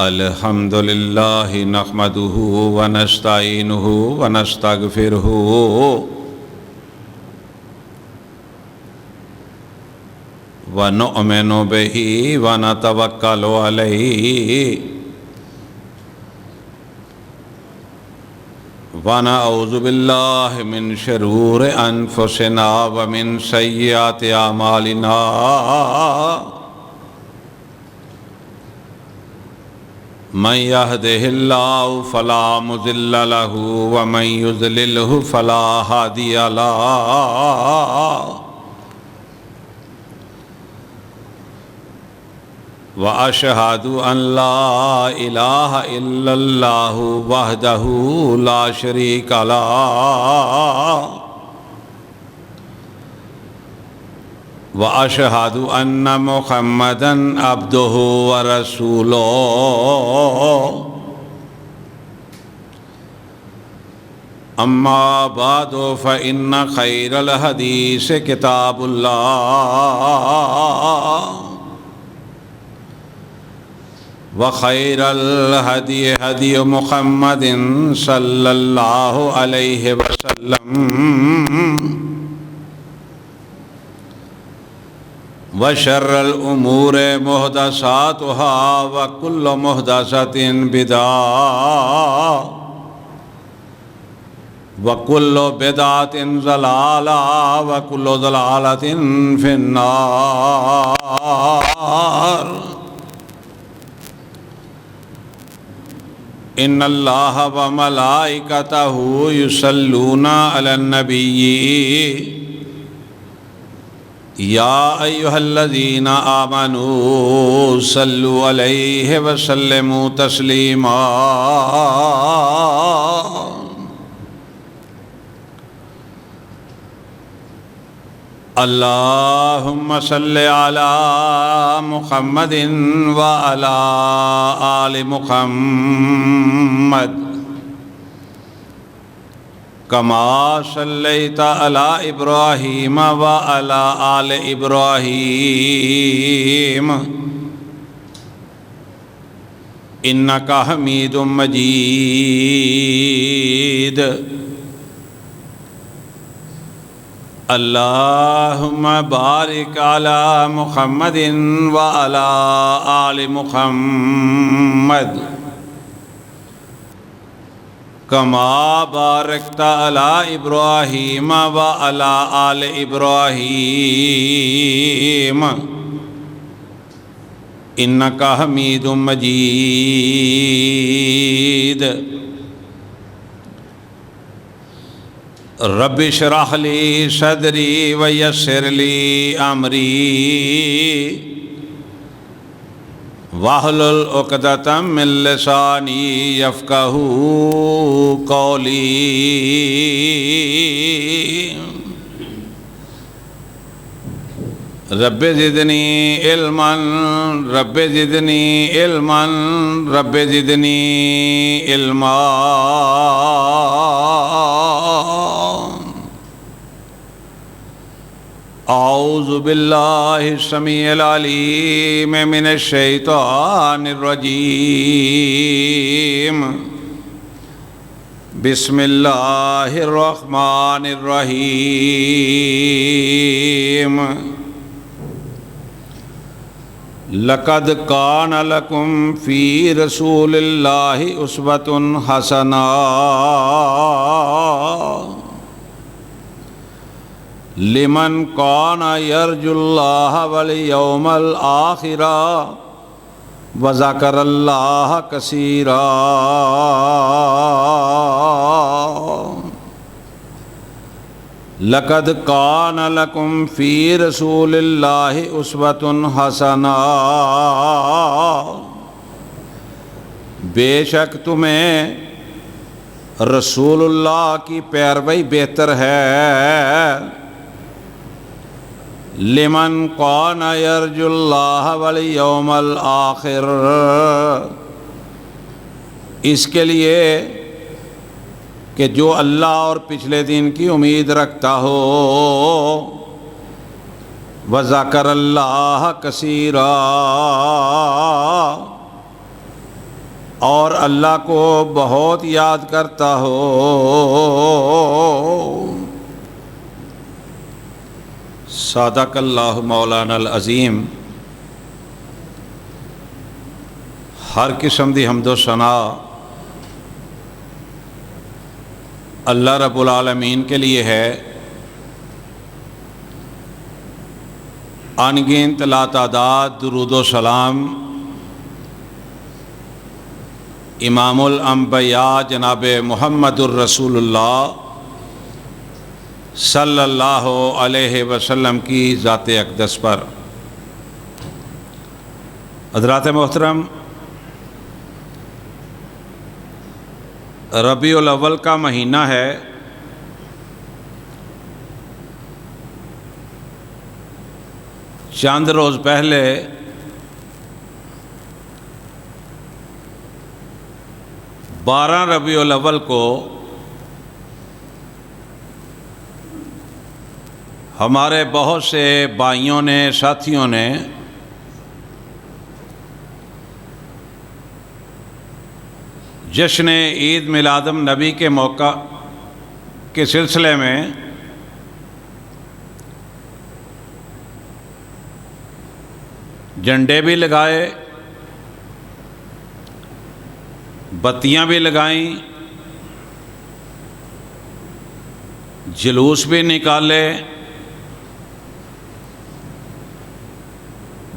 الحمد للہ نحمدہ ونستعینہ ونستغفرہ ونؤمن بہ ونتوکل علیہ ونعوذ باللہ من شرور انفسنا ومن سیئات اعمالنا من يهده الله فلا مضل له ومن يضلله فلا هادي له وأشهد أن لا إله إلا الله وحده لا شريك له وأشهد أن محمدًا عبده ورسوله أما بعد فإن خير الحديث كتاب الله وخير الهدي هدي محمد صلى الله عليه وسلم وشر الأمور محدثاتها وكل محدثة بدعة وكل بدعة ضلالة وكل ضلالة في النار إن الله وملائكته يصلون على النبي يا أيها الذين آمنوا صلوا عليه وسلموا تسليما اللهم صل على محمد وعلى آل محمد كما صليت على إبراهيم وعلى آل إبراهيم إنك حميد مجيد اللهم بارك على محمد وعلى آل محمد كما باركت على إبراهيم وعلى آل إبراهيم إنك حميد مجيد رب اشرح لي صدري ويسر لي أمري واحلل عقدة من لساني يفقهوا قولي رب زدني علما رب زدني علما رب زدني علما أعوذ بالله السميع العليم من الشيطان الرجيم بسم الله الرحمن الرحيم لقد كان لكم في رسول الله أسوة حسنة لمن كان يرجو الله واليوم الآخر وذكر الله كثيرا لقد كان لكم في رسول الله أسوة حسنة بے شک تمہیں رسول اللہ کی پیروی بہتر ہے لمن کان یرجو اللہ والیوم الآخر اس کے لیے کہ جو اللہ اور پچھلے دن کی امید رکھتا ہو وذکر اللہ کثیرا اللہ کو بہت یاد کرتا ہو۔ صدق اللہ مولانا العظیم۔ ہر قسم دی حمد و ثنا اللہ رب العالمین کے لیے ہے، انگنت لا تعداد درود و سلام امام الانبیاء جناب محمد الرسول اللہ صلی اللہ علیہ وسلم کی ذات اقدس پر۔ حضرات محترم، ربیع الاول کا مہینہ ہے، چند روز پہلے بارہ ربیع الاول کو ہمارے بہت سے بھائیوں نے، ساتھیوں نے جشن عید میلاد النبی کے موقع کے سلسلے میں جھنڈے بھی لگائے، بتیاں بھی لگائیں، جلوس بھی نکالے،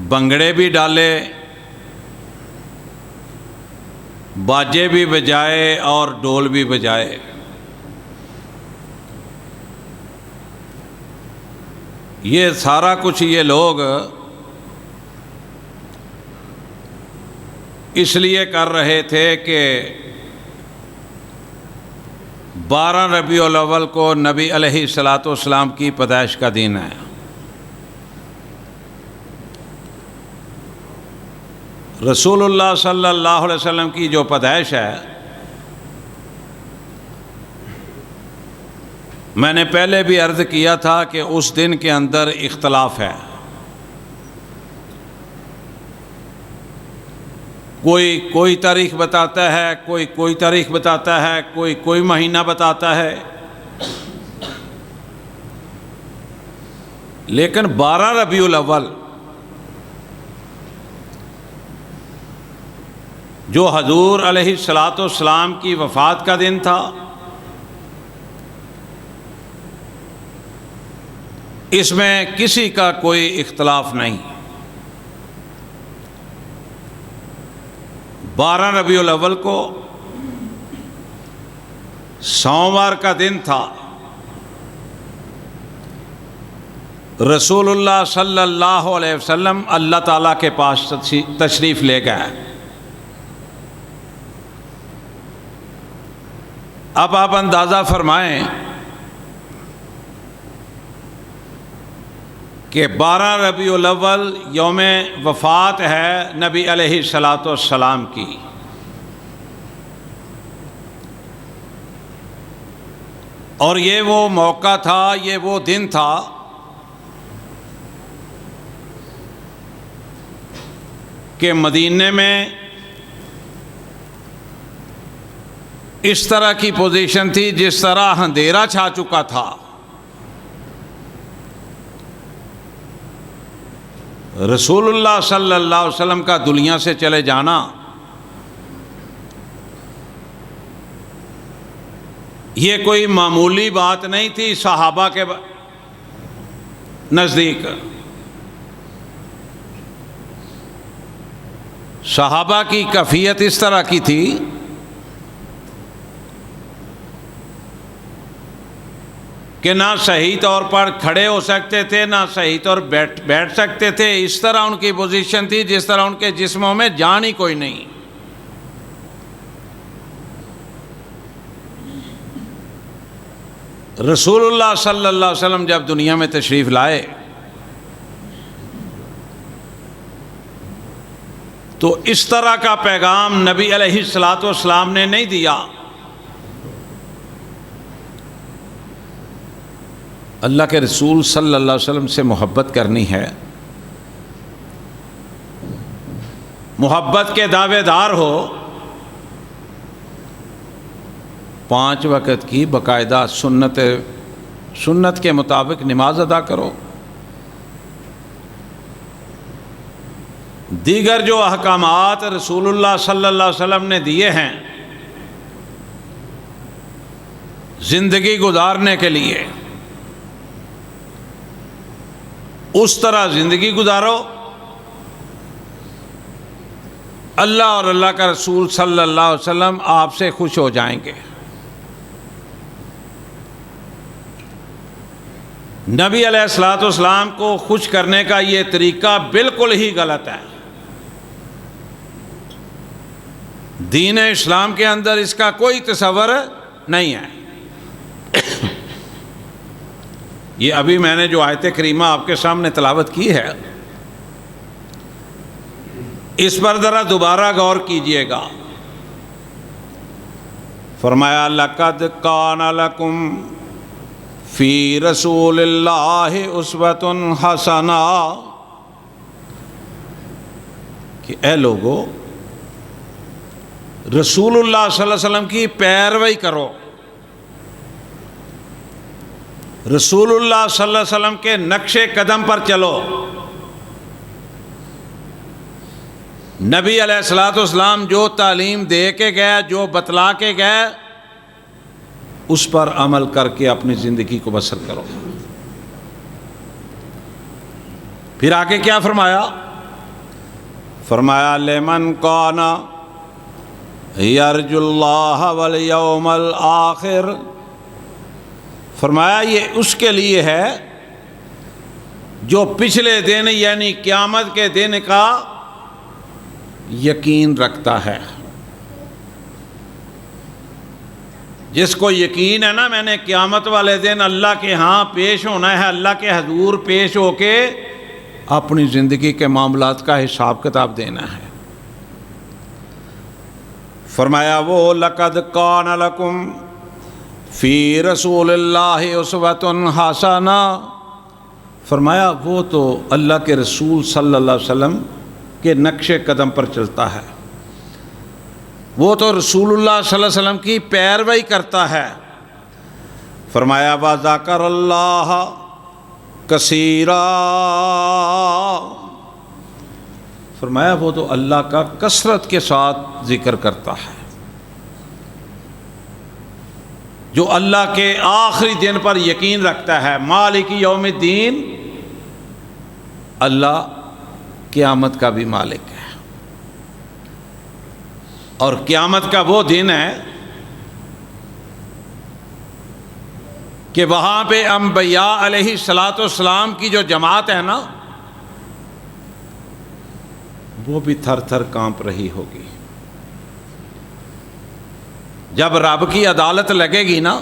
بنگڑے بھی ڈالے، باجے بھی بجائے اور ڈول بھی بجائے۔ یہ سارا کچھ یہ لوگ اس لیے کر رہے تھے کہ 12 ربیع الاول کو نبی علیہ الصلاۃ والسلام کی پیدائش کا دن ہے۔ رسول اللہ صلی اللہ علیہ وسلم کی جو پیدائش ہے، میں نے پہلے بھی عرض کیا تھا کہ اس دن کے اندر اختلاف ہے۔ کوئی تاریخ بتاتا ہے، کوئی تاریخ بتاتا ہے، کوئی مہینہ بتاتا ہے، لیکن 12 ربیع الاول جو حضور علیہ الصلاۃ والسلام کی وفات کا دن تھا، اس میں کسی کا کوئی اختلاف نہیں۔ 12 ربیع الاول کو سوموار کا دن تھا، رسول اللہ صلی اللہ علیہ وسلم اللہ تعالیٰ کے پاس تشریف لے گئے۔ اب آپ اندازہ فرمائیں کہ 12 ربیع الاول یوم وفات ہے نبی علیہ الصلاۃ والسلام کی، اور یہ وہ موقع تھا، یہ وہ دن تھا کہ مدینے میں اس طرح کی پوزیشن تھی جس طرح اندھیرا چھا چکا تھا۔ رسول اللہ صلی اللہ علیہ وسلم کا دنیا سے چلے جانا یہ کوئی معمولی بات نہیں تھی صحابہ کے نزدیک۔ صحابہ کی کیفیت اس طرح کی تھی کہ نہ صحیح طور پر کھڑے ہو سکتے تھے، نہ صحیح طور بیٹھ سکتے تھے۔ اس طرح ان کی پوزیشن تھی جس طرح ان کے جسموں میں جان ہی کوئی نہیں۔ رسول اللہ صلی اللہ علیہ وسلم جب دنیا میں تشریف لائے تو اس طرح کا پیغام نبی علیہ الصلاۃ والسلام نے نہیں دیا۔ اللہ کے رسول صلی اللہ علیہ وسلم سے محبت کرنی ہے، محبت کے دعوے دار ہو 5 وقت کی باقاعدہ سنت کے مطابق نماز ادا کرو. دیگر جو احکامات رسول اللہ صلی اللہ علیہ وسلم نے دیے ہیں زندگی گزارنے کے لیے، اس طرح زندگی گزارو. اللہ اور اللہ کا رسول صلی اللہ علیہ وسلم آپ سے خوش ہو جائیں گے. نبی علیہ الصلوۃ والسلام کو خوش کرنے کا یہ طریقہ بالکل ہی غلط ہے. دین اسلام کے اندر اس کا کوئی تصور نہیں ہے. یہ ابھی میں نے جو آیت کریمہ آپ کے سامنے تلاوت کی ہے، اس پر ذرا دوبارہ غور کیجئے گا. فرمایا لقد کان لکم فی رسول اللہ اسوۃ حسنہ، کہ اے لوگو رسول اللہ صلی اللہ علیہ وسلم کی پیروی کرو. رسول اللہ صلی اللہ علیہ وسلم کے نقش قدم پر چلو. نبی علیہ الصلوۃ والسلام جو تعلیم دے کے گئے، جو بتلا کے گئے، اس پر عمل کر کے اپنی زندگی کو بسر کرو. پھر آگے کیا فرمایا؟ فرمایا لمن کان یرجو اللہ والیوم الآخر، فرمایا یہ اس کے لیے ہے جو پچھلے دن یعنی قیامت کے دن کا یقین رکھتا ہے. جس کو یقین ہے نا میں نے قیامت والے دن اللہ کے ہاں پیش ہونا ہے، اللہ کے حضور پیش ہو کے اپنی زندگی کے معاملات کا حساب کتاب دینا ہے. فرمایا وہ لقد کان لکم فی رسول اللہ اسوۃ حسنہ، فرمایا وہ تو اللہ کے رسول صلی اللہ علیہ وسلم کے نقش قدم پر چلتا ہے، وہ تو رسول اللہ صلی اللہ علیہ وسلم کی پیروی کرتا ہے. فرمایا وذکر اللہ کثیرا، فرمایا وہ تو اللہ کا کثرت کے ساتھ ذکر کرتا ہے. جو اللہ کے آخری دن پر یقین رکھتا ہے، مالک یوم الدین، اللہ قیامت کا بھی مالک ہے. اور قیامت کا وہ دن ہے کہ وہاں پہ انبیاء علیہ الصلوۃ والسلام کی جو جماعت ہے نا، وہ بھی تھر تھر کانپ رہی ہوگی. جب رب کی عدالت لگے گی نا،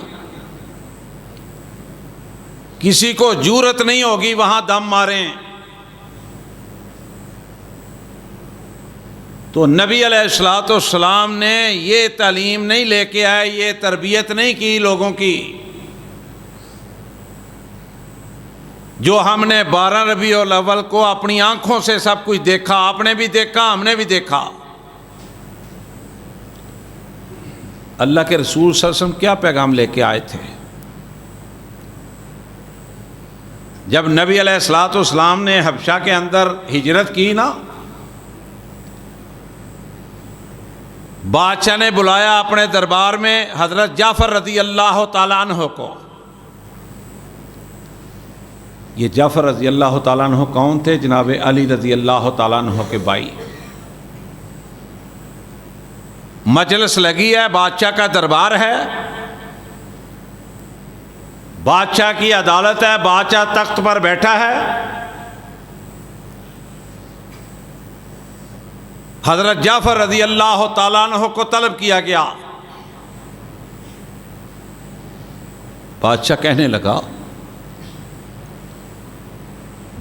کسی کو جرأت نہیں ہوگی وہاں دم ماریں. تو نبی علیہ الصلوۃ والسلام نے یہ تعلیم نہیں لے کے آئے، یہ تربیت نہیں کی لوگوں کی جو ہم نے 12 ربیع الاول کو اپنی آنکھوں سے سب کچھ دیکھا. آپ نے بھی دیکھا، ہم نے بھی دیکھا. اللہ کے رسول صلی اللہ علیہ وسلم کیا پیغام لے کے آئے تھے؟ جب نبی علیہ الصلوۃ والسلام نے حبشہ کے اندر ہجرت کی نا، بادشاہ نے بلایا اپنے دربار میں حضرت جعفر رضی اللہ تعالیٰ عنہ کو. یہ جعفر رضی اللہ تعالیٰ عنہ کون تھے؟ جناب علی رضی اللہ تعالیٰ عنہ کے بھائی. مجلس لگی ہے، بادشاہ کا دربار ہے، بادشاہ کی عدالت ہے، بادشاہ تخت پر بیٹھا ہے. حضرت جعفر رضی اللہ تعالیٰ عنہ کو طلب کیا گیا. بادشاہ کہنے لگا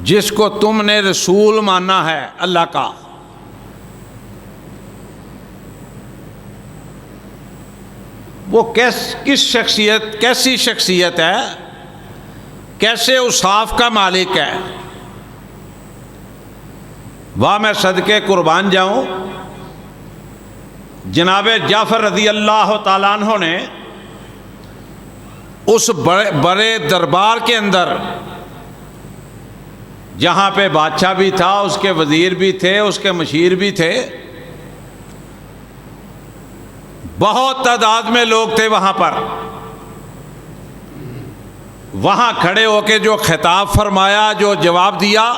جس کو تم نے رسول مانا ہے اللہ کا، وہ کیسی شخصیت ہے، کیسے اوصاف کا مالک ہے. واہ میں صدقے قربان جاؤں، جناب جعفر رضی اللہ تعالیٰ عنہ نے اس بڑے دربار کے اندر جہاں پہ بادشاہ بھی تھا، اس کے وزیر بھی تھے، اس کے مشیر بھی تھے، بہت تعداد میں لوگ تھے وہاں پر. وہاں کھڑے ہو کے جو خطاب فرمایا، جو جواب دیا،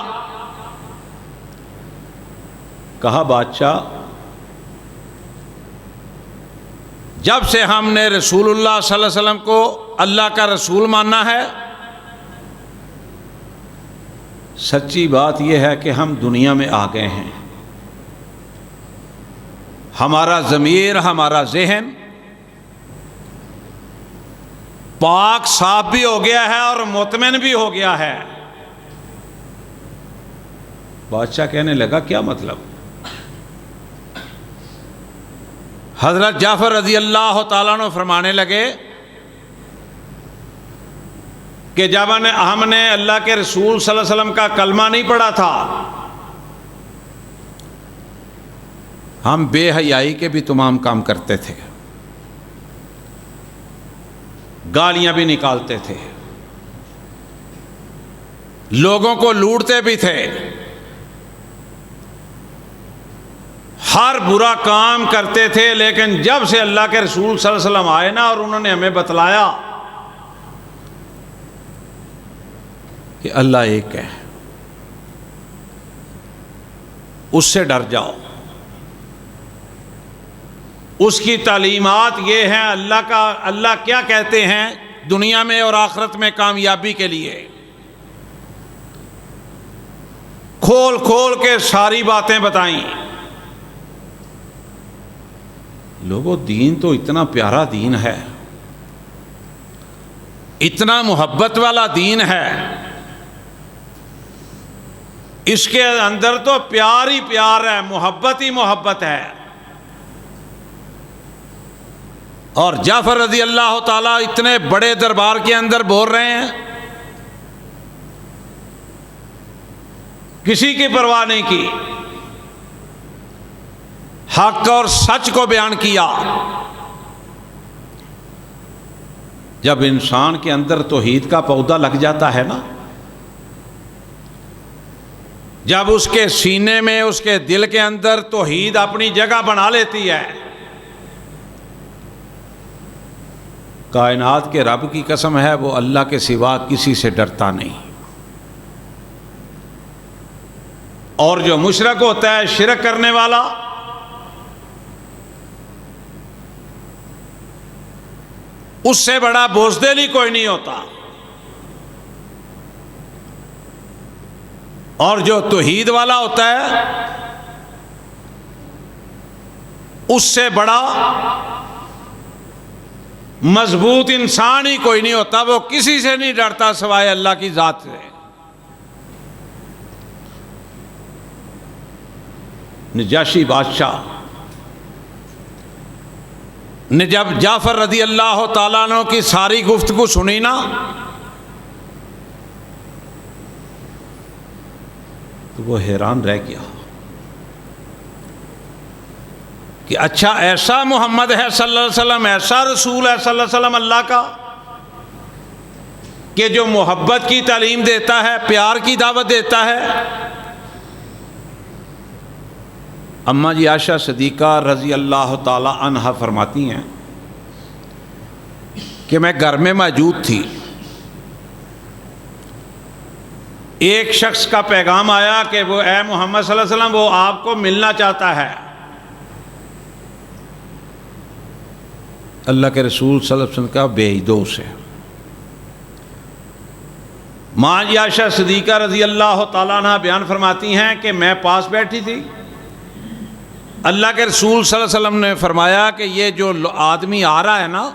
کہا بادشاہ جب سے ہم نے رسول اللہ صلی اللہ علیہ وسلم کو اللہ کا رسول ماننا ہے، سچی بات یہ ہے کہ ہم دنیا میں آ گئے ہیں. ہمارا ضمیر، ہمارا ذہن پاک صاف بھی ہو گیا ہے اور مطمئن بھی ہو گیا ہے. بادشاہ کہنے لگا کیا مطلب؟ حضرت جعفر رضی اللہ تعالیٰ عنہ فرمانے لگے کہ جب ہم نے اللہ کے رسول صلی اللہ علیہ وسلم کا کلمہ نہیں پڑھا تھا، ہم بے حیائی کے بھی تمام کام کرتے تھے، گالیاں بھی نکالتے تھے، لوگوں کو لوٹتے بھی تھے، ہر برا کام کرتے تھے. لیکن جب سے اللہ کے رسول صلی اللہ علیہ وسلم آئے نا اور انہوں نے ہمیں بتلایا کہ اللہ ایک ہے، اس سے ڈر جاؤ، اس کی تعلیمات یہ ہیں، اللہ کیا کہتے ہیں دنیا میں اور آخرت میں کامیابی کے لیے، کھول کھول کے ساری باتیں بتائیں. لوگوں، دین تو اتنا پیارا دین ہے، اتنا محبت والا دین ہے، اس کے اندر تو پیار ہی پیار ہے، محبت ہی محبت ہے. اور جعفر رضی اللہ تعالیٰ اتنے بڑے دربار کے اندر بول رہے ہیں، کسی کی پرواہ نہیں کی، حق اور سچ کو بیان کیا. جب انسان کے اندر توحید کا پودا لگ جاتا ہے نا، جب اس کے سینے میں، اس کے دل کے اندر توحید اپنی جگہ بنا لیتی ہے، کائنات کے رب کی قسم ہے وہ اللہ کے سوا کسی سے ڈرتا نہیں. اور جو مشرک ہوتا ہے، شرک کرنے والا، اس سے بڑا بزدل ہی کوئی نہیں ہوتا. اور جو توحید والا ہوتا ہے، اس سے بڑا مضبوط انسان ہی کوئی نہیں ہوتا. وہ کسی سے نہیں ڈرتا سوائے اللہ کی ذات سے. نجاشی بادشاہ نے جب جعفر رضی اللہ تعالیٰ عنہ کی ساری گفتگو سنی نا، تو وہ حیران رہ گیا کہ اچھا ایسا محمد ہے صلی اللہ علیہ وسلم، ایسا رسول ہے صلی اللہ علیہ وسلم اللہ کا کہ جو محبت کی تعلیم دیتا ہے، پیار کی دعوت دیتا ہے. اماں جی عائشہ صدیقہ رضی اللہ تعالی عنہا فرماتی ہیں کہ میں گھر میں موجود تھی، ایک شخص کا پیغام آیا کہ وہ اے محمد صلی اللہ علیہ وسلم وہ آپ کو ملنا چاہتا ہے. اللہ کے رسول صلی اللہ علیہ وسلم کا بھیج دو اسے. ماں جی عائشہ صدیقہ رضی اللہ تعالیٰ عنہ بیان فرماتی ہیں کہ میں پاس بیٹھی تھی، اللہ کے رسول صلی اللہ علیہ وسلم نے فرمایا کہ یہ جو آدمی آ رہا ہے نا،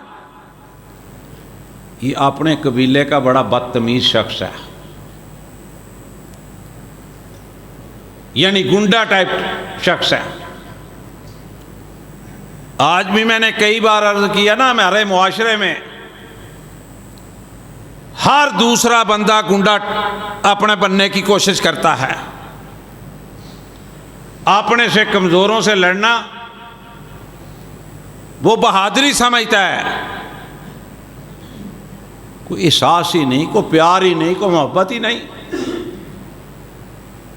یہ اپنے قبیلے کا بڑا بدتمیز شخص ہے، یعنی گنڈا ٹائپ شخص ہے. آج بھی میں نے کئی بار عرض کیا نا، ہمارے معاشرے میں ہر دوسرا بندہ گنڈا اپنے بننے کی کوشش کرتا ہے، اپنے سے کمزوروں سے لڑنا وہ بہادری سمجھتا ہے. کوئی احساس ہی نہیں، کوئی پیار ہی نہیں، کوئی محبت ہی نہیں۔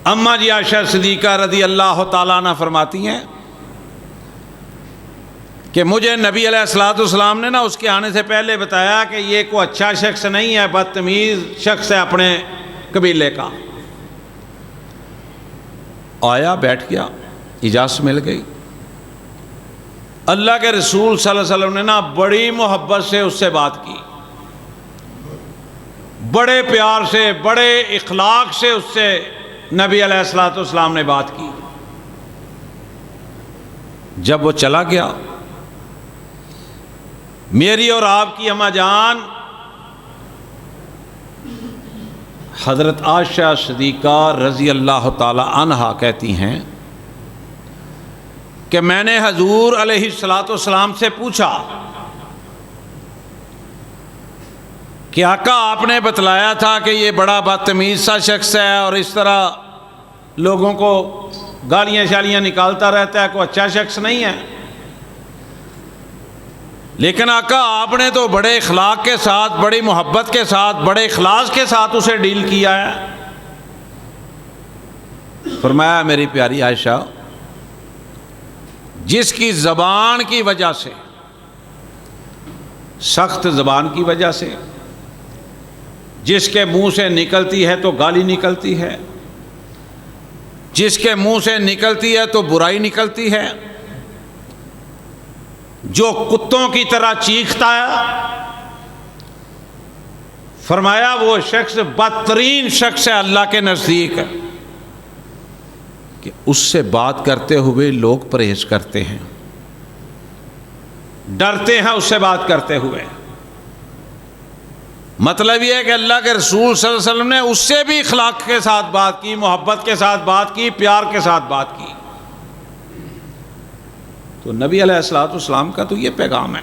اماں جی عائشہ صدیقہ رضی اللہ تعالیٰ عنہ فرماتی ہیں کہ مجھے نبی علیہ الصلوۃ والسلام نے اس کے آنے سے پہلے بتایا کہ یہ کوئی اچھا شخص نہیں ہے، بدتمیز شخص ہے اپنے قبیلے کا۔ آیا، بیٹھ گیا، اجازت مل گئی۔ اللہ کے رسول صلی اللہ علیہ وسلم نے بڑی محبت سے اس سے بات کی، بڑے پیار سے، بڑے اخلاق سے اس سے نبی علیہ الصلوۃ والسلام نے بات کی۔ جب وہ چلا گیا، میری اور آپ کی اماں جان حضرت عائشہ صدیقہ رضی اللہ تعالی عنہا کہتی ہیں کہ میں نے حضور علیہ الصلوۃ والسلام سے پوچھا کہ آقا آپ نے بتلایا تھا کہ یہ بڑا بدتمیز سا شخص ہے اور اس طرح لوگوں کو گالیاں شالیاں نکالتا رہتا ہے، کوئی اچھا شخص نہیں ہے، لیکن آقا آپ نے تو بڑے اخلاق کے ساتھ، بڑی محبت کے ساتھ، بڑے اخلاص کے ساتھ اسے ڈیل کیا ہے۔ فرمایا میری پیاری عائشہ، جس کی زبان کی وجہ سے، سخت زبان کی وجہ سے، جس کے منہ سے نکلتی ہے تو گالی نکلتی ہے، جس کے منہ سے نکلتی ہے تو برائی نکلتی ہے، جو کتوں کی طرح چیختا ہے، فرمایا وہ شخص بدترین شخص ہے اللہ کے نزدیک ہے، کہ اس سے بات کرتے ہوئے لوگ پرہیز کرتے ہیں، ڈرتے ہیں اس سے بات کرتے ہوئے۔ مطلب یہ ہے کہ اللہ کے رسول صلی اللہ علیہ وسلم نے اس سے بھی اخلاق کے ساتھ بات کی، محبت کے ساتھ بات کی، پیار کے ساتھ بات کی۔ تو نبی علیہ الصلوۃ والسلام کا تو یہ پیغام ہے۔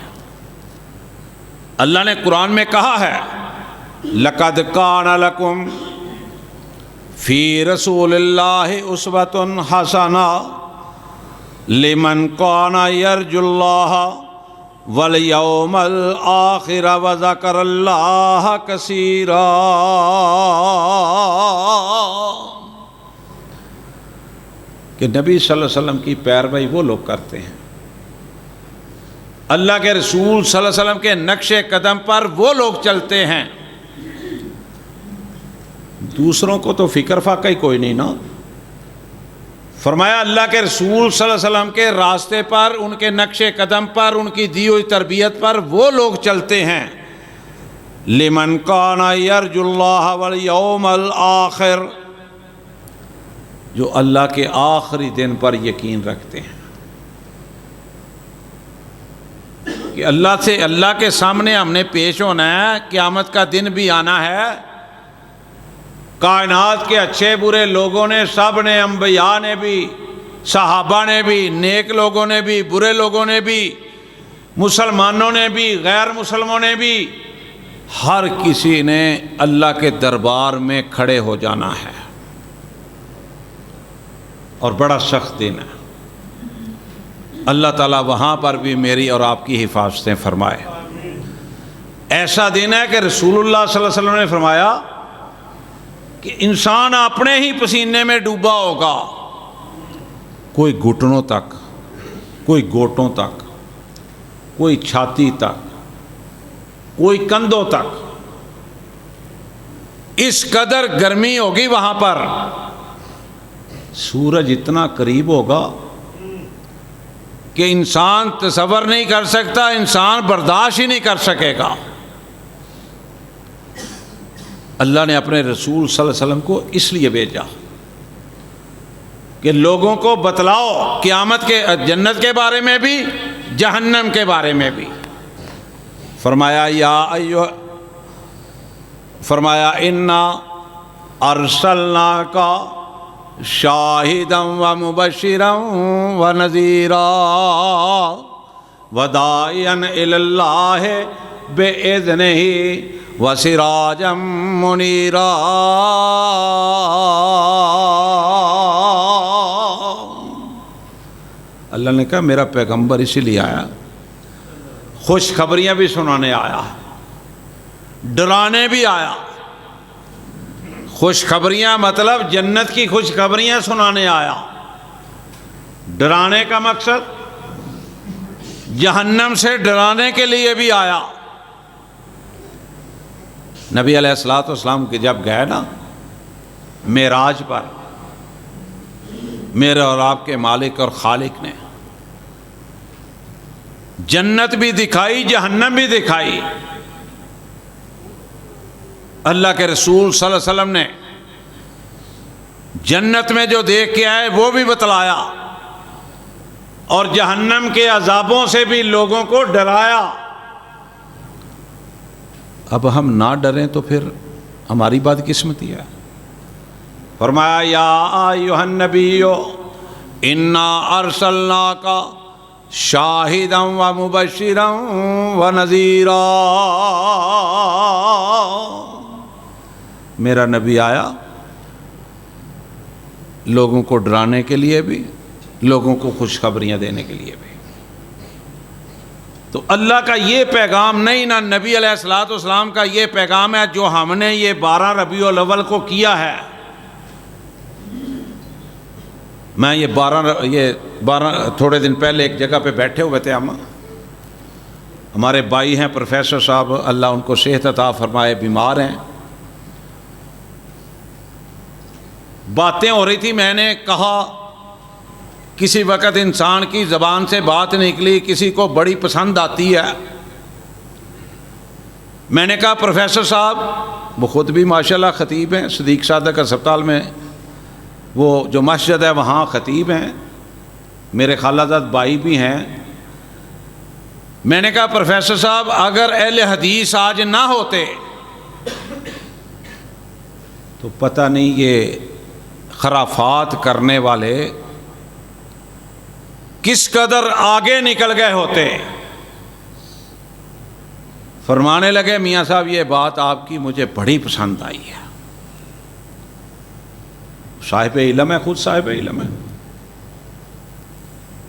اللہ نے قرآن میں کہا ہے لَقَدْ كَانَ لَكُمْ فِي رَسُولِ اللَّهِ أُسْوَةٌ حَسَنَةٌ لِمَنْ كَانَ يَرْجُو اللَّهَ وَالْيَوْمَ الْآخِرَ وَذَكَرَ اللَّهَ كَثِيرًا۔ کہ نبی صلی اللہ علیہ وسلم کی پیروی وہ لوگ کرتے ہیں، اللہ کے رسول صلی اللہ علیہ وسلم کے نقش قدم پر وہ لوگ چلتے ہیں، دوسروں کو تو فکر فاقہ ہی کوئی نہیں نا۔ فرمایا اللہ کے رسول صلی اللہ علیہ وسلم کے راستے پر، ان کے نقش قدم پر، ان کی دی ہوئی تربیت پر وہ لوگ چلتے ہیں لمن کان یرجو اللہ والیوم الآخر، جو اللہ کے آخری دن پر یقین رکھتے ہیں کہ اللہ کے سامنے ہم نے پیش ہونا ہے، قیامت کا دن بھی آنا ہے۔ کائنات کے اچھے برے لوگوں نے، سب نے، انبیاء نے بھی، صحابہ نے بھی، نیک لوگوں نے بھی، برے لوگوں نے بھی، مسلمانوں نے بھی، غیر مسلموں نے بھی، ہر کسی نے اللہ کے دربار میں کھڑے ہو جانا ہے، اور بڑا سخت دن ہے۔ اللہ تعالیٰ وہاں پر بھی میری اور آپ کی حفاظتیں فرمائے۔ ایسا دن ہے کہ رسول اللہ صلی اللہ علیہ وسلم نے فرمایا کہ انسان اپنے ہی پسینے میں ڈوبا ہوگا، کوئی گھٹنوں تک، کوئی گوٹوں تک، کوئی چھاتی تک، کوئی کندھوں تک، اس قدر گرمی ہوگی وہاں پر، سورج اتنا قریب ہوگا کہ انسان تصور نہیں کر سکتا، انسان برداشت ہی نہیں کر سکے گا۔ اللہ نے اپنے رسول صلی اللہ علیہ وسلم کو اس لیے بھیجا کہ لوگوں کو بتلاؤ قیامت کے، جنت کے بارے میں بھی، جہنم کے بارے میں بھی۔ فرمایا انا ارسلناک شاہدا ومبشرا ونذیرا وداعیا الی اللہ باذنہ وسراجا منیرا۔ اللہ نے کہا میرا پیغمبر اسی لیے آیا، خوشخبریاں بھی سنانے آیا، ڈرانے بھی آیا، خوشخبریاں مطلب جنت کی خوشخبریاں سنانے آیا، ڈرانے کا مقصد جہنم سے ڈرانے کے لیے بھی آیا۔ نبی علیہ الصلوۃ والسلام کے جب گئے نا معراج پر، میرے اور آپ کے مالک اور خالق نے جنت بھی دکھائی، جہنم بھی دکھائی۔ اللہ کے رسول صلی اللہ علیہ وسلم نے جنت میں جو دیکھ کے آئے وہ بھی بتلایا، اور جہنم کے عذابوں سے بھی لوگوں کو ڈرایا۔ اب ہم نہ ڈریں تو پھر ہماری بدقسمتی ہے۔ فرمایا یا ایھا النبی انا ارسلناک شاہدا ومبشرا ونذیرا، میرا نبی آیا لوگوں کو ڈرانے کے لیے بھی، لوگوں کو خوشخبریاں دینے کے لیے بھی۔ تو اللہ کا یہ پیغام نہیں، نہ نبی علیہ الصلوۃ والسلام کا یہ پیغام ہے جو ہم نے یہ 12 ربیع الاول کو کیا ہے۔ میں یہ 12 تھوڑے دن پہلے ایک جگہ پہ بیٹھے ہوئے تھے، ہمارے بھائی ہیں پروفیسر صاحب، اللہ ان کو صحت عطا فرمائے، بیمار ہیں۔ باتیں ہو رہی تھی، میں نے کہا کسی وقت انسان کی زبان سے بات نکلی کسی کو بڑی پسند آتی ہے۔ میں نے کہا پروفیسر صاحب، وہ خود بھی ماشاءاللہ خطیب ہیں، صدیق صادق ہسپتال میں وہ جو مسجد ہے وہاں خطیب ہیں، میرے خالہ زاد بھائی بھی ہیں۔ میں نے کہا پروفیسر صاحب، اگر اہل حدیث آج نہ ہوتے تو پتہ نہیں یہ خرافات کرنے والے کس قدر آگے نکل گئے ہوتے۔ فرمانے لگے میاں صاحب یہ بات آپ کی مجھے بڑی پسند آئی ہے۔ صاحب علم ہے، خود صاحب علم ہے،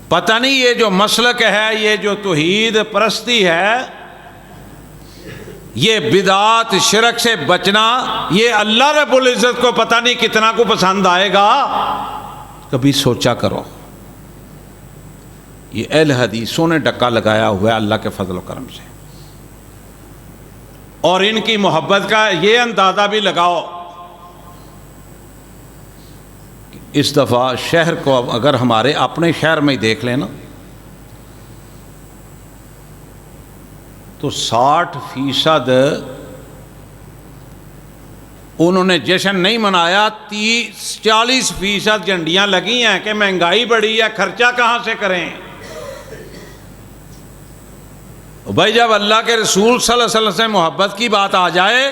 پتہ نہیں یہ جو مسلک ہے، یہ جو توحید پرستی ہے، یہ بدعات شرک سے بچنا، یہ اللہ رب العزت کو پتہ نہیں کتنا کو پسند آئے گا۔ کبھی سوچا کرو، یہ اہل حدیثوں نے ڈکا لگایا ہوا ہے اللہ کے فضل و کرم سے، اور ان کی محبت کا یہ اندازہ بھی لگاؤ کہ اس دفعہ شہر کو اگر ہمارے اپنے شہر میں ہی دیکھ لیں نا تو 60% انہوں نے جشن نہیں منایا، 30-40% جھنڈیاں لگی ہیں کہ مہنگائی بڑھی ہے، خرچہ کہاں سے کریں۔ بھائی جب اللہ کے رسول صلی اللہ علیہ وسلم سے محبت کی بات آ جائے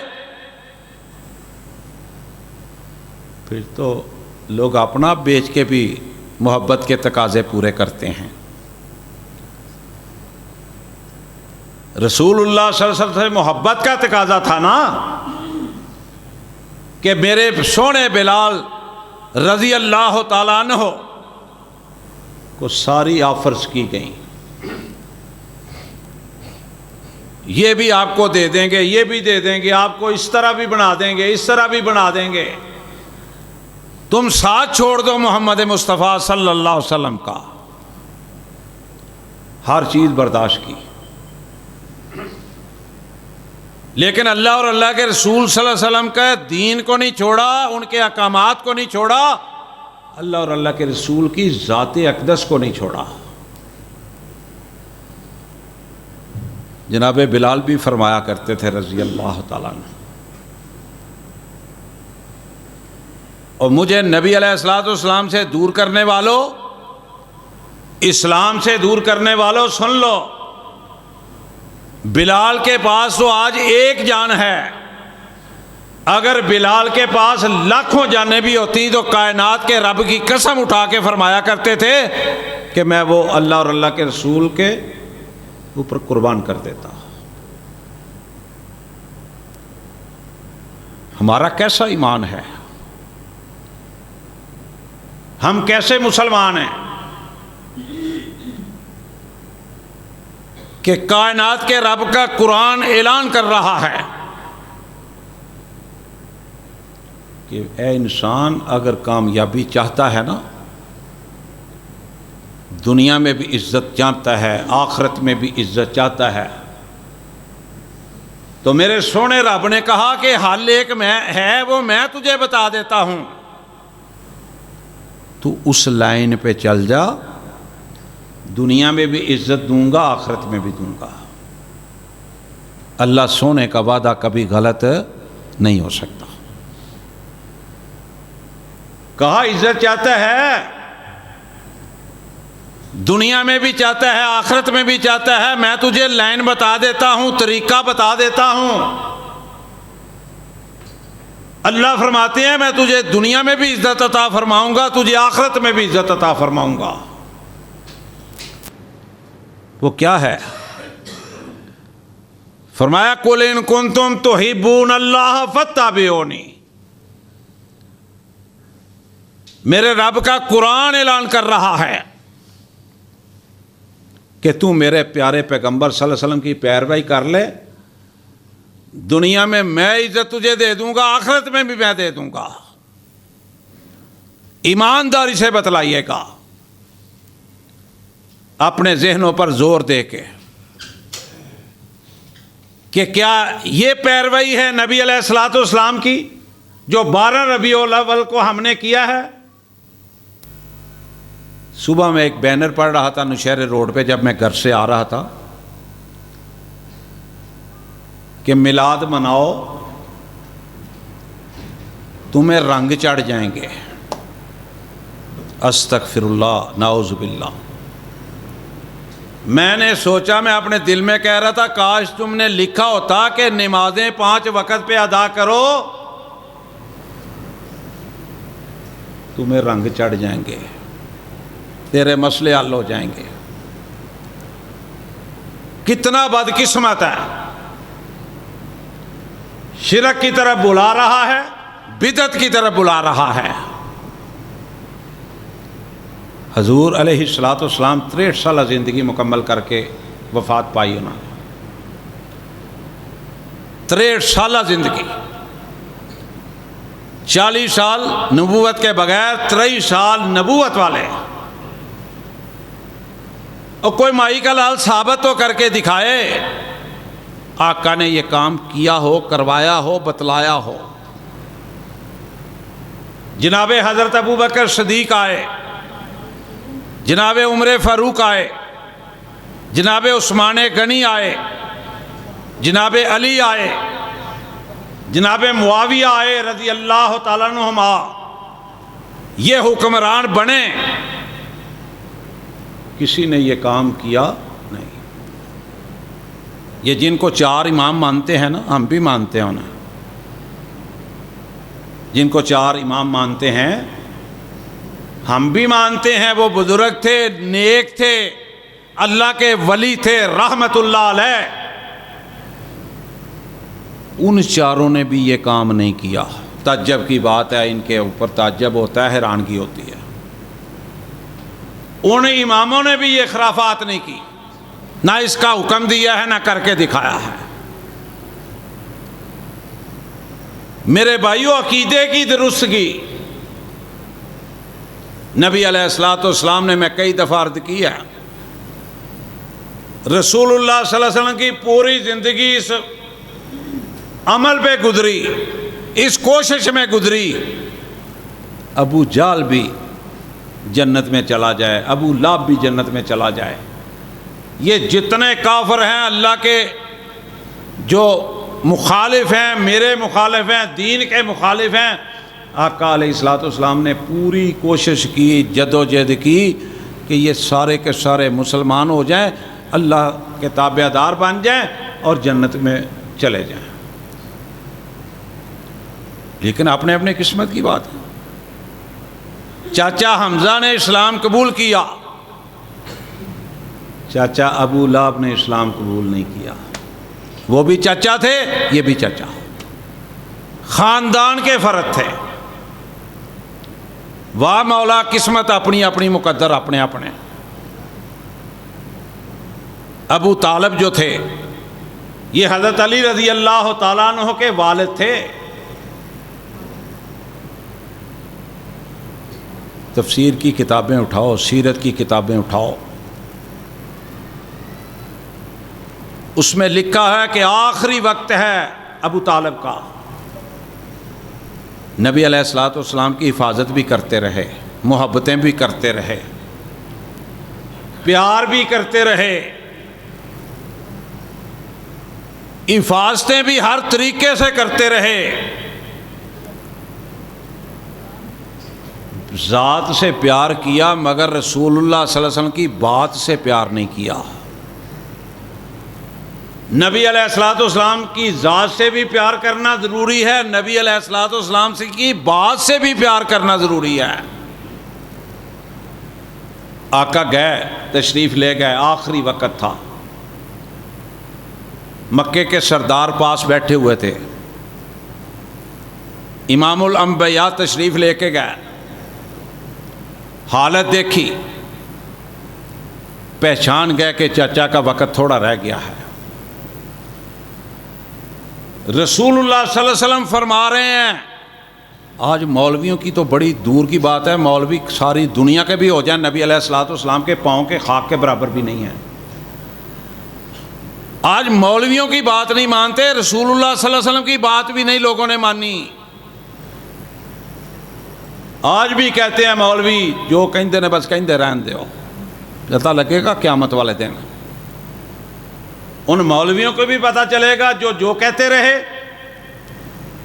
پھر تو لوگ اپنا بیچ کے بھی محبت کے تقاضے پورے کرتے ہیں۔ رسول اللہ صلی اللہ علیہ وسلم سے محبت کا تقاضا تھا نا کہ میرے سونے بلال رضی اللہ تعالیٰ عنہ کو ساری آفرز کی گئیں، یہ بھی آپ کو دے دیں گے، یہ بھی دے دیں گے، آپ کو اس طرح بھی بنا دیں گے، اس طرح بھی بنا دیں گے، تم ساتھ چھوڑ دو محمد مصطفیٰ صلی اللہ علیہ وسلم کا۔ ہر چیز برداشت کی، لیکن اللہ اور اللہ کے رسول صلی اللہ علیہ وسلم کا دین کو نہیں چھوڑا، ان کے احکامات کو نہیں چھوڑا، اللہ اور اللہ کے رسول کی ذات اقدس کو نہیں چھوڑا۔ جناب بلال بھی فرمایا کرتے تھے رضی اللہ تعالیٰ عنہ، اور مجھے نبی علیہ الصلوۃ والسلام سے دور کرنے والوں، اسلام سے دور کرنے والوں، سن لو، بلال کے پاس تو آج ایک جان ہے، اگر بلال کے پاس لاکھوں جانیں بھی ہوتی تو کائنات کے رب کی قسم اٹھا کے فرمایا کرتے تھے کہ میں وہ اللہ اور اللہ کے رسول کے اوپر قربان کر دیتا۔ ہمارا کیسا ایمان ہے، ہم کیسے مسلمان ہیں کہ کائنات کے رب کا قرآن اعلان کر رہا ہے کہ اے انسان اگر کامیابی چاہتا ہے نا، دنیا میں بھی عزت چاہتا ہے، آخرت میں بھی عزت چاہتا ہے، تو میرے سونے رب نے کہا کہ حل ایک میں ہے، وہ میں تجھے بتا دیتا ہوں، تو اس لائن پہ چل جا، دنیا میں بھی عزت دوں گا، آخرت میں بھی دوں گا۔ اللہ سونے کا وعدہ کبھی غلط نہیں ہو سکتا۔ کہا عزت چاہتا ہے، دنیا میں بھی چاہتا ہے، آخرت میں بھی چاہتا ہے، میں تجھے لائن بتا دیتا ہوں، طریقہ بتا دیتا ہوں۔ اللہ فرماتے ہیں میں تجھے دنیا میں بھی عزت عطا فرماؤں گا، تجھے آخرت میں بھی عزت عطا فرماؤں گا۔ وہ کیا ہے؟ فرمایا قُلْ إِن كُنتُمْ تُحِبُّونَ اللَّهَ فَاتَّبِعُونِی۔ میرے رب کا قرآن اعلان کر رہا ہے کہ تو میرے پیارے پیغمبر صلی اللہ علیہ وسلم کی پیروی کر لے، دنیا میں میں عزت تجھے دے دوں گا، آخرت میں بھی میں دے دوں گا۔ ایمانداری سے بتلائیے گا، اپنے ذہنوں پر زور دے کے، کہ کیا یہ پیروی ہے نبی علیہ الصلوۃ والسلام کی جو 12 ربیع الاول کو ہم نے کیا ہے؟ صبح میں ایک بینر پڑھ رہا تھا نوشہر روڈ پہ جب میں گھر سے آ رہا تھا کہ میلاد مناؤ تمہیں رنگ چڑھ جائیں گے۔ استغفر اللہ، نعوذ باللہ۔ میں نے سوچا، میں اپنے دل میں کہہ رہا تھا کاش تم نے لکھا ہوتا کہ نمازیں 5 وقت پہ ادا کرو، تمہیں رنگ چڑھ جائیں گے، تیرے مسئلے حل ہو جائیں گے۔ کتنا بدقسمت ہے، شرک کی طرف بلا رہا ہے، بدعت کی طرف بلا رہا ہے۔ حضور علیہ الصلوۃ والسلام 63 سالہ زندگی مکمل کر کے وفات پائی انہوں نے۔ 63 سالہ زندگی، 40 سال نبوت کے بغیر، 23 سال نبوت والے، اور کوئی مائی کا لال ثابت تو کر کے دکھائے آقا نے یہ کام کیا ہو، کروایا ہو، بتلایا ہو۔ جناب حضرت ابوبکر صدیق آئے، جناب عمر فاروق آئے، جناب عثمان غنی آئے، جناب علی آئے، جناب معاویہ آئے رضی اللہ تعالیٰ عنہما، یہ حکمران بنے، کسی نے یہ کام کیا نہیں۔ یہ جن کو 4 امام مانتے ہیں نا، ہم بھی مانتے ہیں انہیں، جن کو 4 امام مانتے ہیں ہم بھی مانتے ہیں، وہ بزرگ تھے، نیک تھے، اللہ کے ولی تھے رحمت اللہ علیہ، ان 4 نے بھی یہ کام نہیں کیا۔ تعجب کی بات ہے، ان کے اوپر تعجب ہوتا ہے، حیرانگی ہوتی ہے۔ ان اماموں نے بھی یہ خرافات نہیں کی، نہ اس کا حکم دیا ہے، نہ کر کے دکھایا ہے۔ میرے بھائیو، عقیدے کی درستگی نبی علیہ الصلوۃ والسلام نے، میں کئی دفعہ عرض کیا، رسول اللہ صلی اللہ علیہ وسلم کی پوری زندگی اس عمل پہ گزری، اس کوشش میں گزری۔ ابو جہل بھی جنت میں چلا جائے، ابو لہب بھی جنت میں چلا جائے، یہ جتنے کافر ہیں اللہ کے جو مخالف ہیں، میرے مخالف ہیں، دین کے مخالف ہیں، آقا علیہ الصلوۃ والسلام نے پوری کوشش کی، جدوجہد کی کہ یہ سارے کے سارے مسلمان ہو جائیں، اللہ کے تابع دار بن جائیں اور جنت میں چلے جائیں۔ لیکن اپنے اپنے قسمت کی بات ہے۔ چاچا حمزہ نے اسلام قبول کیا، چاچا ابو لہب نے اسلام قبول نہیں کیا۔ وہ بھی چاچا تھے، یہ بھی چاچا، خاندان کے فرد تھے۔ واہ مولا، قسمت اپنی اپنی، مقدر اپنے اپنے۔ ابو طالب جو تھے، یہ حضرت علی رضی اللہ تعالیٰ عنہ کے والد تھے۔ تفسیر کی کتابیں اٹھاؤ، سیرت کی کتابیں اٹھاؤ، اس میں لکھا ہے کہ آخری وقت ہے ابو طالب کا، نبی علیہ الصلوۃ والسلام کی حفاظت بھی کرتے رہے، محبتیں بھی کرتے رہے، پیار بھی کرتے رہے، حفاظتیں بھی ہر طریقے سے کرتے رہے، ذات سے پیار کیا مگر رسول اللہ صلی اللہ علیہ وسلم کی بات سے پیار نہیں کیا۔ نبی علیہ الصلوۃ والسلام کی ذات سے بھی پیار کرنا ضروری ہے، نبی علیہ الصلوۃ والسلام کی بات سے بھی پیار کرنا ضروری ہے۔ آقا گئے، تشریف لے گئے، آخری وقت تھا، مکے کے سردار پاس بیٹھے ہوئے تھے، امام الانبیاء تشریف لے کے گئے، حالت دیکھی، پہچان گئے کہ چچا کا وقت تھوڑا رہ گیا ہے۔ رسول اللہ صلی اللہ علیہ وسلم فرما رہے ہیں، آج مولویوں کی تو بڑی دور کی بات ہے، مولوی ساری دنیا کے بھی ہو جائیں، نبی علیہ الصلوۃ والسلام کے پاؤں کے خاک کے برابر بھی نہیں ہیں۔ آج مولویوں کی بات نہیں مانتے، رسول اللہ صلی اللہ علیہ وسلم کی بات بھی نہیں لوگوں نے مانی۔ آج بھی کہتے ہیں مولوی جو کہندے نے بس کہندے رہن دیو، پتہ لگے گا قیامت والے دن، ان مولویوں کو بھی پتہ چلے گا جو کہتے رہے،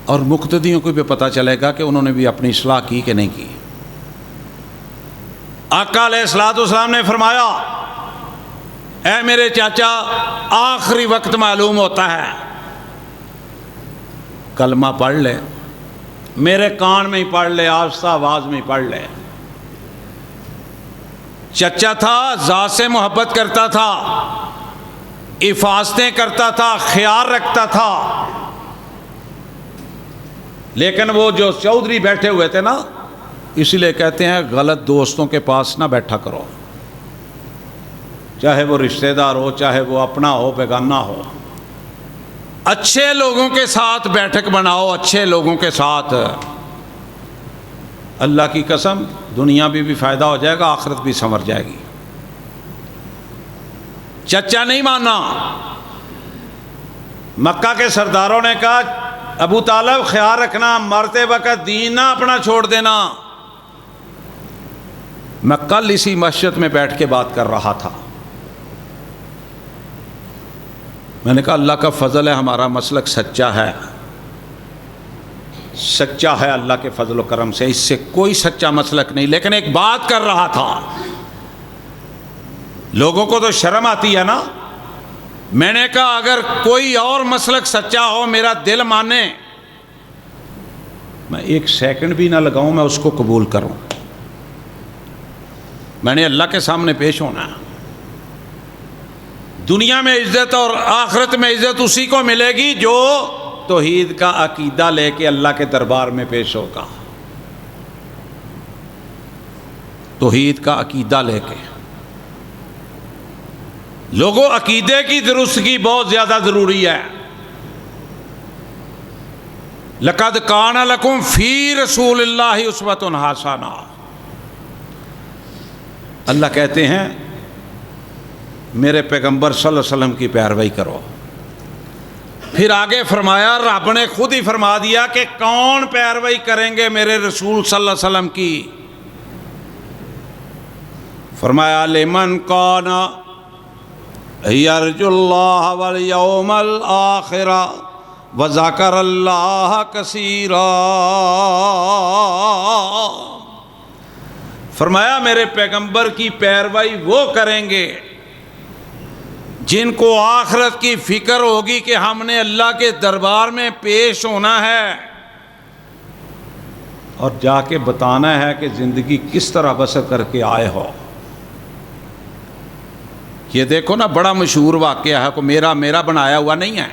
اور مقتدیوں کو بھی پتہ چلے گا کہ انہوں نے بھی اپنی اصلاح کی کہ نہیں کی۔ آقا علیہ الصلوۃ والسلام نے فرمایا، اے میرے چاچا، آخری وقت معلوم ہوتا ہے، کلمہ پڑھ لے، میرے کان میں ہی پڑھ لے، آہستہ آواز میں ہی پڑھ لے۔ چچا تھا، ذات سے محبت کرتا تھا، حفاظتیں کرتا تھا، خیال رکھتا تھا، لیکن وہ جو چودھری بیٹھے ہوئے تھے نا، اسی لیے کہتے ہیں غلط دوستوں کے پاس نہ بیٹھا کرو، چاہے وہ رشتہ دار ہو، چاہے وہ اپنا ہو، بیگانہ ہو، اچھے لوگوں کے ساتھ بیٹھک بناؤ، اچھے لوگوں کے ساتھ، اللہ کی قسم دنیا بھی فائدہ ہو جائے گا، آخرت بھی سنور جائے گی۔ چچا نہیں مانا، مکہ کے سرداروں نے کہا ابو طالب خیال رکھنا، مرتے وقت دین نہ اپنا چھوڑ دینا۔ میں کل اسی مسجد میں بیٹھ کے بات کر رہا تھا، میں نے کہا اللہ کا فضل ہے، ہمارا مسلک سچا ہے، سچا ہے اللہ کے فضل و کرم سے، اس سے کوئی سچا مسلک نہیں، لیکن ایک بات کر رہا تھا، لوگوں کو تو شرم آتی ہے نا۔ میں نے کہا اگر کوئی اور مسلک سچا ہو، میرا دل مانے، میں ایک سیکنڈ بھی نہ لگاؤں، میں اس کو قبول کروں۔ میں نے اللہ کے سامنے پیش ہونا ہے، دنیا میں عزت اور آخرت میں عزت اسی کو ملے گی جو توحید کا عقیدہ لے کے اللہ کے دربار میں پیش ہوگا، توحید کا عقیدہ لے کے۔ لوگوں، عقیدے کی درستگی بہت زیادہ ضروری ہے۔ لقد کان لکم فی رسول اللہ اسوۃ حسنہ، اللہ کہتے ہیں میرے پیغمبر صلی اللہ علیہ وسلم کی پیروی کرو۔ پھر آگے فرمایا، رب نے خود ہی فرما دیا کہ کون پیروی کریں گے میرے رسول صلی اللہ علیہ وسلم کی۔ فرمایا لمن کان یرجو اللہ والیوم الآخر وذکر اللہ کثیرا، فرمایا میرے پیغمبر کی پیروی وہ کریں گے جن کو آخرت کی فکر ہوگی کہ ہم نے اللہ کے دربار میں پیش ہونا ہے اور جا کے بتانا ہے کہ زندگی کس طرح بسر کر کے آئے ہو۔ یہ دیکھو نا، بڑا مشہور واقعہ ہے، کو میرا بنایا ہوا نہیں ہے،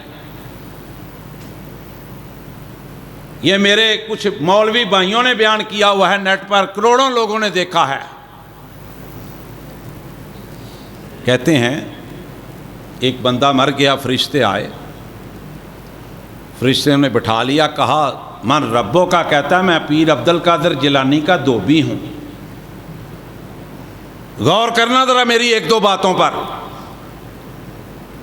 یہ میرے کچھ مولوی بھائیوں نے بیان کیا ہوا ہے، نیٹ پر کروڑوں لوگوں نے دیکھا ہے۔ کہتے ہیں ایک بندہ مر گیا، فرشتے آئے، فرشتے نے بٹھا لیا، کہا من ربوں کا، کہتا ہے میں پیر عبد القادر جیلانی کا دھوبی ہوں۔ غور کرنا ذرا میری ایک دو باتوں پر۔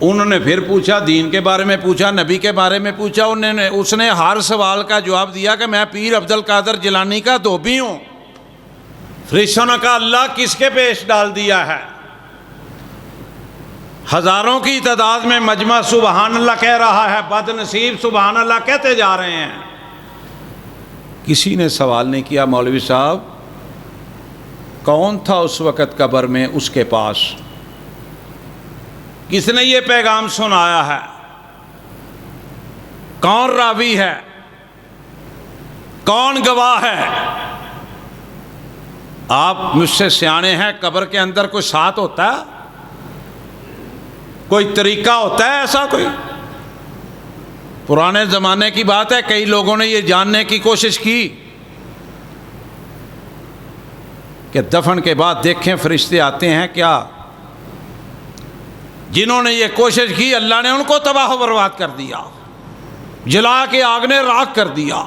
انہوں نے پھر پوچھا، دین کے بارے میں پوچھا، نبی کے بارے میں پوچھا، اس نے ہر سوال کا جواب دیا کہ میں پیر عبد القادر جیلانی کا دھوبی ہوں۔ فرشتوں نے کہا اللہ کس کے پیش ڈال دیا ہے؟ ہزاروں کی تعداد میں مجمع سبحان اللہ کہہ رہا ہے، بد نصیب سبحان اللہ کہتے جا رہے ہیں۔ کسی نے سوال نہیں کیا مولوی صاحب کون تھا اس وقت قبر میں اس کے پاس، کس نے یہ پیغام سنایا ہے، کون راوی ہے، کون گواہ ہے؟ آپ مجھ سے سیانے ہیں، قبر کے اندر کوئی ساتھ ہوتا ہے، کوئی طریقہ ہوتا ہے ایسا کوئی؟ پرانے زمانے کی بات ہے، کئی لوگوں نے یہ جاننے کی کوشش کی کہ دفن کے بعد دیکھیں فرشتے آتے ہیں کیا۔ جنہوں نے یہ کوشش کی اللہ نے ان کو تباہ و برباد کر دیا، جلا کے آگ نے راکھ کر دیا۔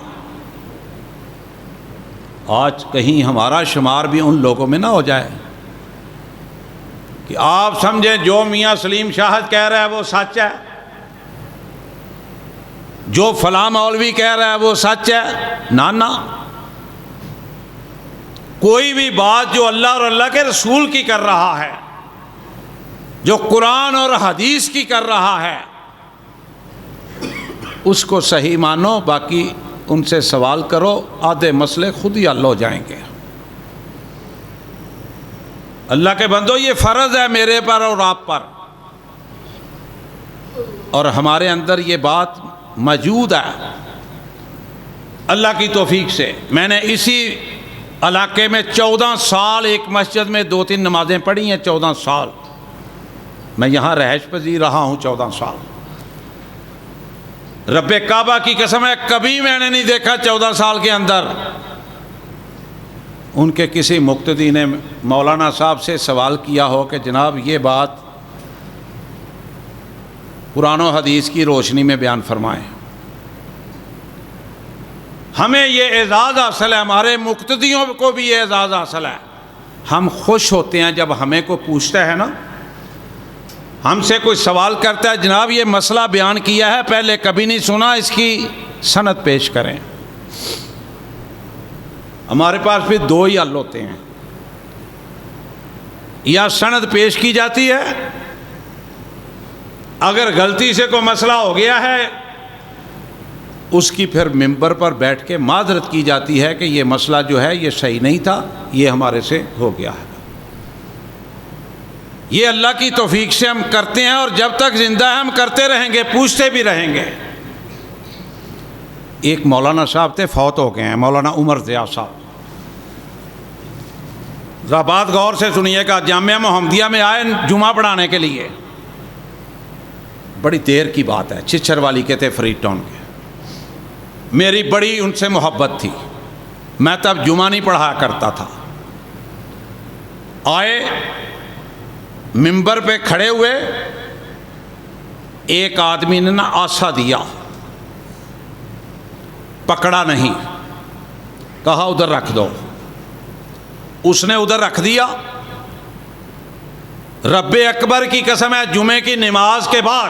آج کہیں ہمارا شمار بھی ان لوگوں میں نہ ہو جائے کہ آپ سمجھیں جو میاں سلیم شاہد کہہ رہا ہے وہ سچ ہے، جو فلاں مولوی کہہ رہا ہے وہ سچ ہے۔ نہ کوئی بھی بات جو اللہ اور اللہ کے رسول کی کر رہا ہے، جو قرآن اور حدیث کی کر رہا ہے، اس کو صحیح مانو، باقی ان سے سوال کرو، آدھے مسئلے خود ہی حل ہو جائیں گے۔ اللہ کے بندو یہ فرض ہے میرے پر اور آپ پر، اور ہمارے اندر یہ بات موجود ہے اللہ کی توفیق سے۔ میں نے اسی علاقے میں 14 سال ایک مسجد میں 2-3 نمازیں پڑھی ہیں، 14 سال میں یہاں رہائش پذیر رہا ہوں، 14 سال۔ رب کعبہ کی قسم ہے کبھی میں نے نہیں دیکھا 14 سال کے اندر ان کے کسی مقتدی نے مولانا صاحب سے سوال کیا ہو کہ جناب یہ بات قرآن و حدیث کی روشنی میں بیان فرمائیں۔ ہمیں یہ اعزاز حاصل ہے، ہمارے مقتدیوں کو بھی یہ اعزاز حاصل ہے۔ ہم خوش ہوتے ہیں جب ہمیں کوئی پوچھتا ہے نا، ہم سے کوئی سوال کرتا ہے جناب یہ مسئلہ بیان کیا ہے پہلے کبھی نہیں سنا، اس کی سند پیش کریں۔ ہمارے پاس پھر 2 ہی حل ہوتے ہیں، یا سند پیش کی جاتی ہے، اگر غلطی سے کوئی مسئلہ ہو گیا ہے اس کی پھر ممبر پر بیٹھ کے معذرت کی جاتی ہے کہ یہ مسئلہ جو ہے یہ صحیح نہیں تھا، یہ ہمارے سے ہو گیا ہے۔ یہ اللہ کی توفیق سے ہم کرتے ہیں، اور جب تک زندہ ہیں ہم کرتے رہیں گے، پوچھتے بھی رہیں گے۔ ایک مولانا صاحب تھے، فوت ہو گئے ہیں، مولانا عمر ضیاء صاحب۔ ذرا بات غور سے سنیے گا، جامعہ محمدیہ میں آئے جمعہ پڑھانے کے لیے، بڑی دیر کی بات ہے، چھچھر والی کے تھے، فریڈ ٹاؤن کے۔ میری بڑی ان سے محبت تھی، میں تب جمعہ نہیں پڑھایا کرتا تھا۔ آئے ممبر پہ کھڑے ہوئے، ایک آدمی نے نا آسا دیا، پکڑا نہیں، کہا ادھر رکھ دو، اس نے ادھر رکھ دیا۔ رب اکبر کی قسم ہے جمعے کی نماز کے بعد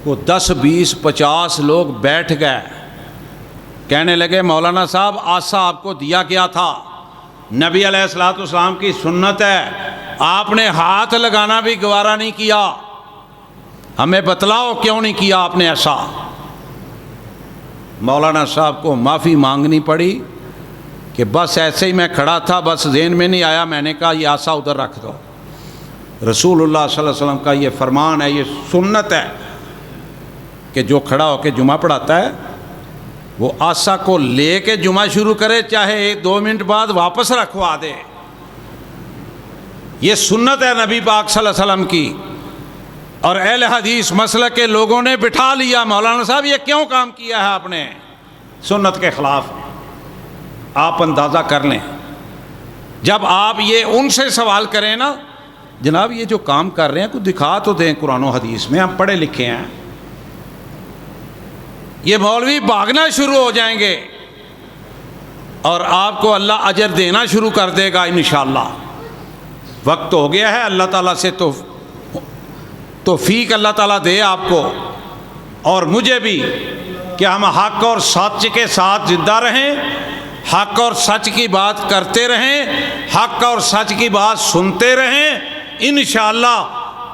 وہ 10 20 50 لوگ بیٹھ گئے، کہنے لگے مولانا صاحب آسا آپ کو دیا گیا تھا، نبی علیہ الصلوۃ والسلام کی سنت ہے، آپ نے ہاتھ لگانا بھی گوارا نہیں کیا، ہمیں بتلاؤ کیوں نہیں کیا آپ نے ایسا۔ مولانا صاحب کو معافی مانگنی پڑی کہ بس ایسے ہی میں کھڑا تھا، بس ذہن میں نہیں آیا، میں نے کہا یہ آسا ادھر رکھ دو۔ رسول اللہ صلی اللہ علیہ وسلم کا یہ فرمان ہے، یہ سنت ہے کہ جو کھڑا ہو کے جمعہ پڑھاتا ہے وہ آسا کو لے کے جمعہ شروع کرے، چاہے 1-2 منٹ بعد واپس رکھوا دے۔ یہ سنت ہے نبی پاک صلی اللہ علیہ وسلم کی، اور اہل حدیث مسلک کے لوگوں نے بٹھا لیا مولانا صاحب یہ کیوں کام کیا ہے آپ نے، سنت کے خلاف۔ آپ اندازہ کر لیں، جب آپ یہ ان سے سوال کریں نا جناب یہ جو کام کر رہے ہیں کچھ دکھا تو دیں قرآن و حدیث میں، ہم پڑھے لکھے ہیں، یہ مولوی بھاگنا شروع ہو جائیں گے اور آپ کو اللہ اجر دینا شروع کر دے گا انشاءاللہ۔ وقت ہو گیا ہے، اللہ تعالیٰ سے توفیق اللہ تعالیٰ دے آپ کو اور مجھے بھی کہ ہم حق اور سچ کے ساتھ زندہ رہیں، حق اور سچ کی بات کرتے رہیں، حق اور سچ کی بات سنتے رہیں۔ انشاءاللہ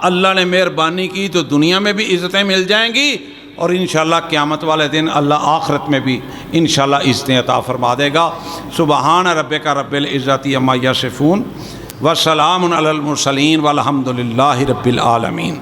اللہ نے مہربانی کی تو دنیا میں بھی عزتیں مل جائیں گی، اور انشاءاللہ قیامت والے دن اللہ آخرت میں بھی انشاءاللہ عزتیں عطا فرما دے گا۔ سبحان ربک رب العزت عما یصفون وسلام علی المرسلین والحمد للہ رب العالمین۔